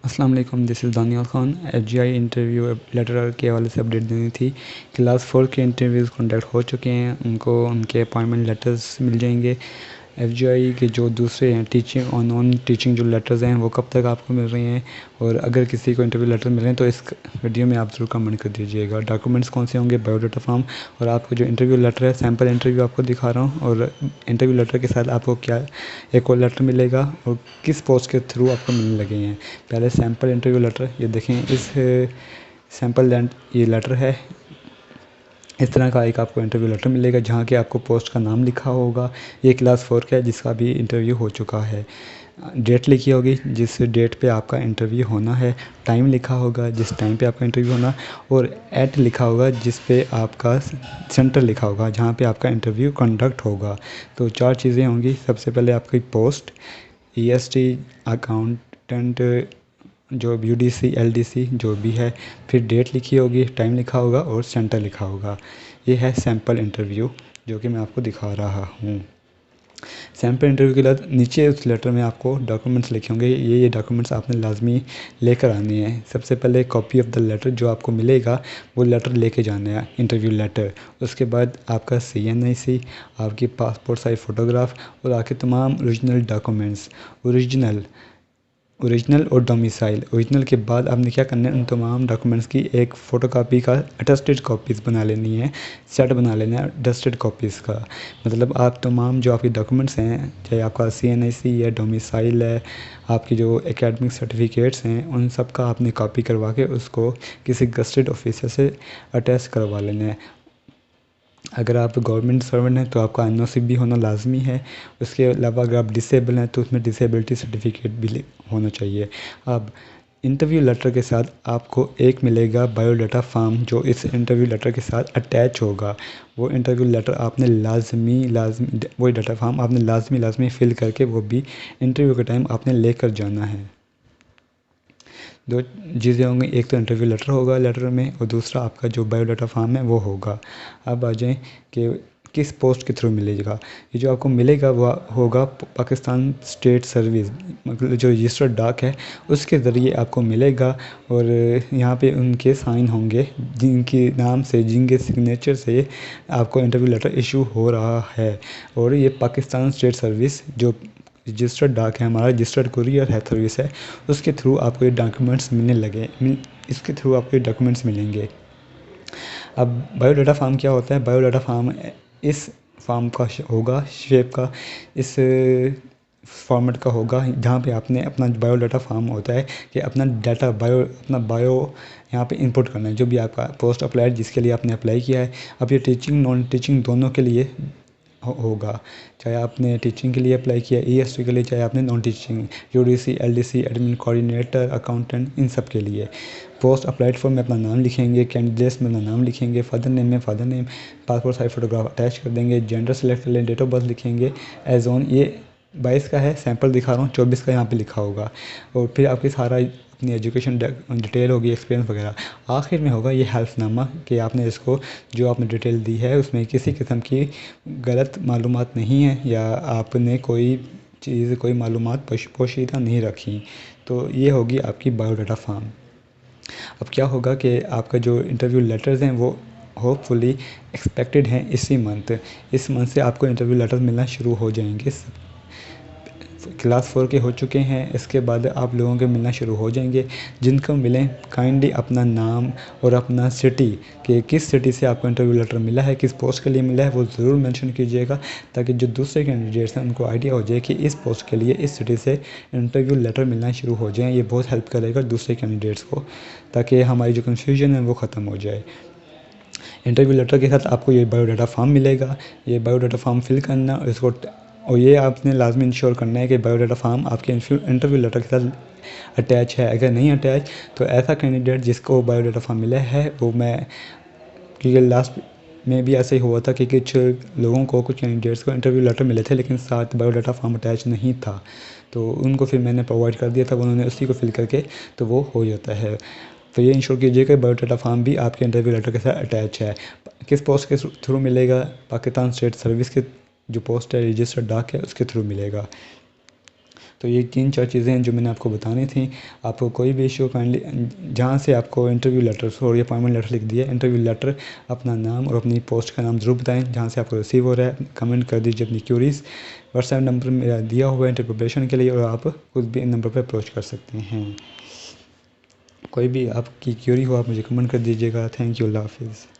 अस्सलाम वालेकुम, दिस इज़ Danial Khan. FGI interview letter के हवाले से अपडेट देनी थी। क्लास 4 के इंटरव्यूज़ कंडक्ट हो चुके हैं, उनको उनके अपॉइंटमेंट लेटर्स मिल जाएंगे। एफजीआई के जो दूसरे हैं टीचिंग और नॉन टीचिंग जो लेटर्स हैं वो कब तक आपको मिल रहे हैं, और अगर किसी को इंटरव्यू लेटर मिल रहे हैं तो इस वीडियो में आप ज़रूर कमेंट कर दीजिएगा। डॉक्यूमेंट्स कौन से होंगे? बायोडाटा फॉर्म, और आपको जो इंटरव्यू लेटर है सैम्पल इंटरव्यू आपको दिखा रहा हूँ, और इंटरव्यू लेटर के साथ आपको क्या एक और लेटर मिलेगा और किस पोस्ट के थ्रू आपको मिलने लगे हैं। पहले सैम्पल इंटरव्यू लेटर ये देखें, इस सैम्पल ये लेटर है। इस तरह का एक आपको इंटरव्यू लेटर मिलेगा जहाँ के आपको पोस्ट का नाम लिखा होगा। ये क्लास 4 का है जिसका भी इंटरव्यू हो चुका है। डेट लिखी होगी जिस डेट पे आपका इंटरव्यू होना है, टाइम लिखा होगा जिस टाइम पे आपका इंटरव्यू होना, और एट लिखा होगा जिस पे आपका सेंटर लिखा होगा जहाँ पे आपका इंटरव्यू कंडक्ट होगा। तो 4 चीज़ें होंगी। सबसे पहले आपकी पोस्ट, ईएसटी, अकाउंटेंट, जो यूडीसी एलडीसी जो भी है, फिर डेट लिखी होगी, टाइम लिखा होगा और सेंटर लिखा होगा। ये है सैम्पल इंटरव्यू जो कि मैं आपको दिखा रहा हूँ। सैम्पल इंटरव्यू के बाद नीचे उस लेटर में आपको डॉक्यूमेंट्स लिखे होंगे। ये डॉक्यूमेंट्स आपने लाजमी लेकर आने हैं। सबसे पहले कॉपी ऑफ द लेटर जो आपको मिलेगा वो लेटर लेके जाना है, इंटरव्यू लेटर। उसके बाद आपका CNIC, आपकी पासपोर्ट साइज फ़ोटोग्राफ और आपके तमाम ओरिजिनल डॉक्यूमेंट्स, ओरिजिनल और डोमिसाइल। ओरिजिनल के बाद आपने क्या करना है, उन तमाम डॉक्यूमेंट्स की एक फ़ोटोकॉपी का अटेस्टेड कॉपीज़ बना लेनी है, सेट बना लेना है अटेस्टेड कॉपीज़ का। मतलब आप तमाम जो आपके डॉक्यूमेंट्स हैं, चाहे आपका CNIC है, डोमिसाइल है, आपकी जो एकेडमिक सर्टिफिकेट्स हैं, उन सब का आपने कॉपी करवा के उसको किसी गज़टेड ऑफिसर से अटैच करवा लेना है। अगर आप गवर्नमेंट सर्वेंट हैं तो आपका NOC भी होना लाजमी है। उसके अलावा अगर आप डिसेबल हैं तो उसमें डिसेबिलिटी सर्टिफिकेट भी होना चाहिए। अब इंटरव्यू लेटर के साथ आपको एक मिलेगा बायोडाटा फॉर्म जो इस इंटरव्यू लेटर के साथ अटैच होगा। वो इंटरव्यू लेटर आपने लाजमी वही डाटा फॉर्म आपने लाजमी फिल करके वो भी इंटरव्यू के टाइम आपने लेकर जाना है। 2 चीज़ें होंगी, एक तो इंटरव्यू लेटर होगा लेटर में, और दूसरा आपका जो बायोडाटा फॉर्म है वो होगा। अब आ जाएँ कि किस पोस्ट के थ्रू मिलेगा। ये जो आपको मिलेगा वो होगा पाकिस्तान स्टेट सर्विस, मतलब जो रजिस्टर्ड डाक है उसके ज़रिए आपको मिलेगा। और यहाँ पे उनके साइन होंगे जिनके नाम से, जिनके सिग्नेचर से आपको इंटरव्यू लेटर इशू हो रहा है। और ये पाकिस्तान स्टेट सर्विस जो रजिस्टर्ड डाक है, हमारा रजिस्टर्ड कुरियर है, सर्विस है, उसके थ्रू आपको ये डॉक्यूमेंट्स मिलने लगे इसके थ्रू आपको ये डॉक्यूमेंट्स मिलेंगे। अब बायोडाटा फॉर्म क्या होता है? बायोडाटा फॉर्म इस फॉर्म का होगा शेप का, इस फॉर्मेट का होगा जहाँ पे आपने अपना बायोडाटा फॉर्म होता है कि अपना बायो यहाँ पे इनपुट करना है, जो भी आपका पोस्ट अप्लाइड जिसके लिए आपने अप्लाई किया है। अब ये टीचिंग नॉन टीचिंग दोनों के लिए होगा, चाहे आपने टीचिंग के लिए अप्लाई किया EST के लिए, चाहे आपने non teaching UDC LDC admin coordinator accountant, इन सब के लिए। पोस्ट अप्लाइड फॉर्म में अपना नाम लिखेंगे, कैंडिडेट्स में अपना नाम लिखेंगे, फादर नेम में father name, passport size photograph attach कर देंगे, जेंडर सेलेक्ट कर लें, डेट ऑफ बर्थ लिखेंगे एज ऑन। ये 22 का है, सैंपल दिखा रहा हूँ, 24 का यहाँ पे लिखा होगा। और फिर आपकी सारा अपनी एजुकेशन डिटेल होगी, एक्सपीरियंस वगैरह। आखिर में होगा ये हेल्फनामा कि आपने इसको जो आपने डिटेल दी है उसमें किसी किस्म की गलत मालूमात नहीं है या आपने कोई चीज़, कोई मालूमात पोशीदा नहीं रखी। तो ये होगी आपकी बायोडाटा फॉर्म। अब क्या होगा कि आपका जो इंटरव्यू लेटर्स हैं वो होपफुली एक्सपेक्टेड हैं इस मंथ से आपको इंटरव्यू लेटर मिलना शुरू हो जाएंगे। क्लास 4 के हो चुके हैं, इसके बाद आप लोगों के मिलना शुरू हो जाएंगे। जिनको मिलें काइंडली अपना नाम और अपना सिटी, कि किस सिटी से आपको इंटरव्यू लेटर मिला है, किस पोस्ट के लिए मिला है, वो ज़रूर मेंशन कीजिएगा, ताकि जो दूसरे कैंडिडेट्स हैं उनको आइडिया हो जाए कि इस पोस्ट के लिए इस सिटी से इंटरव्यू लेटर मिलना शुरू हो जाए। ये बहुत हेल्प करेगा दूसरे कैंडिडेट्स को, ताकि हमारी जो कन्फ्यूजन है वो ख़त्म हो जाए। इंटरव्यू लेटर के साथ आपको ये बायोडाटा फॉर्म मिलेगा। ये बायोडाटा फॉर्म फिल करना और ये आपने लाजमी इंश्योर करना है कि बायोडाटा फॉर्म आपके इंटरव्यू लेटर के साथ अटैच है। अगर नहीं अटैच तो ऐसा कैंडिडेट जिसको बायोडाटा फॉर्म मिला है वो, मैं क्योंकि लास्ट में भी ऐसा ही हुआ था कि कुछ लोगों को, कुछ कैंडिडेट्स को इंटरव्यू लेटर मिले थे लेकिन साथ बायोडाटा फॉर्म अटैच नहीं था, तो उनको फिर मैंने प्रोवाइड कर दिया था, उन्होंने उसी को फिल करके तो वो हो जाता है। तो ये इंश्योर कीजिए कि बायोडाटा फॉर्म भी आपके इंटरव्यू लेटर के साथ अटैच है। किस पोस्ट के थ्रू मिलेगा? पाकिस्तान स्टेट सर्विस के जो पोस्ट है, रजिस्टर्ड डाक है, उसके थ्रू मिलेगा। तो ये 3-4 चीज़ें हैं जो मैंने आपको बतानी थी। आपको कोई भी इशू काइंडली जहाँ से आपको interview letter sorry appointment letter लिख दिया, इंटरव्यू लेटर, अपना नाम और अपनी पोस्ट का नाम ज़रूर बताएं जहाँ से आपको रिसीव हो रहा है। कमेंट कर दीजिए अपनी क्यूरीज़। व्हाट्सएप नंबर मेरा दिया हुआ है इंटरव्यू प्रिपरेशन के लिए, और आप खुद भी इन नंबर पर अप्रोच कर सकते हैं। कोई भी आपकी क्यूरी हो आप मुझे कमेंट कर दीजिएगा। थैंक यू, अल्लाह हाफिज़।